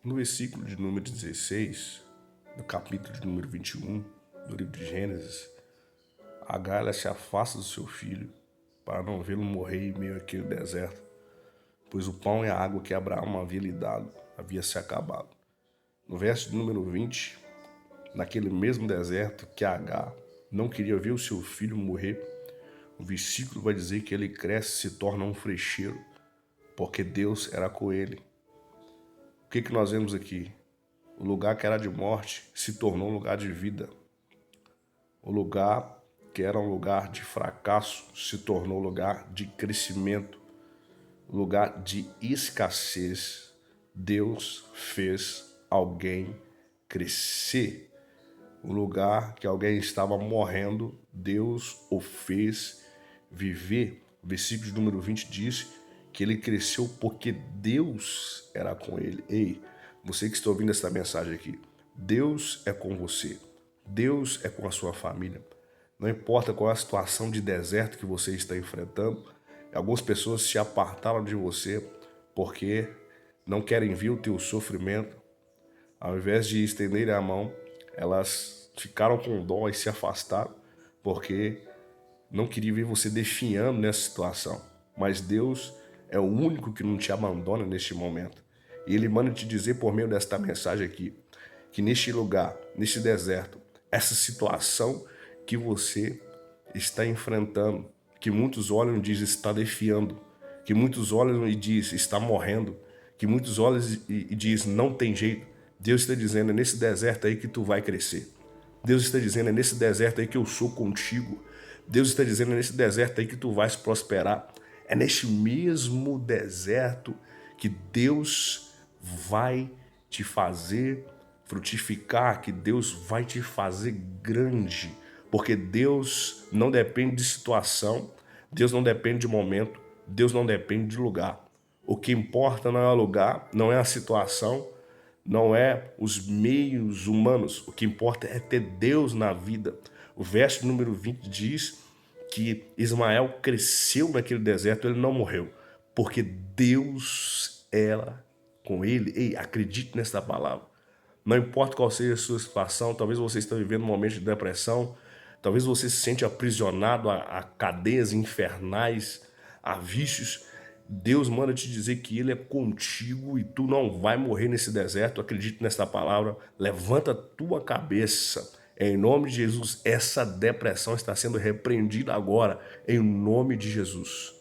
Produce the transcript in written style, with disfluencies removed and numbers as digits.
No versículo de número 16, no capítulo de número 21, do livro de Gênesis, Agar ela se afasta do seu filho para não vê-lo morrer em meio àquele deserto, pois o pão e a água que Abraão havia lhe dado havia se acabado. No verso de número 20, naquele mesmo deserto que Agar não queria ver o seu filho morrer, o versículo vai dizer que ele cresce e se torna um frecheiro, porque Deus era com ele. O que nós vemos aqui? O lugar que era de morte se tornou um lugar de vida. O lugar que era um lugar de fracasso se tornou um lugar de crescimento. Um lugar de escassez. Deus fez alguém crescer. O lugar que alguém estava morrendo, Deus o fez viver. O versículo de número 20 diz que ele cresceu porque Deus era com ele. Ei, você que está ouvindo essa mensagem aqui, Deus é com você. Deus é com a sua família. Não importa qual é a situação de deserto que você está enfrentando, algumas pessoas se apartaram de você porque não querem ver o teu sofrimento. Ao invés de estenderem a mão, elas ficaram com dó e se afastaram porque não queriam ver você definhando nessa situação. Mas Deus é o único que não te abandona neste momento. E Ele manda te dizer por meio desta mensagem aqui, que neste lugar, neste deserto, essa situação que você está enfrentando, que muitos olham e dizem está defiando, que muitos olham e dizem está morrendo, que muitos olham e dizem não tem jeito, Deus está dizendo é nesse deserto aí que tu vai crescer. Deus está dizendo é nesse deserto aí que eu sou contigo. Deus está dizendo é nesse deserto aí que tu vais prosperar. É neste mesmo deserto que Deus vai te fazer frutificar, que Deus vai te fazer grande. Porque Deus não depende de situação, Deus não depende de momento, Deus não depende de lugar. O que importa não é o lugar, não é a situação, não é os meios humanos. O que importa é ter Deus na vida. O verso número 20 diz que Ismael cresceu naquele deserto, ele não morreu, porque Deus era com ele. Ei, acredite nessa palavra. Não importa qual seja a sua situação, talvez você esteja vivendo um momento de depressão, talvez você se sente aprisionado a cadeias infernais, a vícios. Deus manda te dizer que Ele é contigo e tu não vai morrer nesse deserto. Acredite nessa palavra. Levanta a tua cabeça. Em nome de Jesus, essa depressão está sendo repreendida agora. Em nome de Jesus.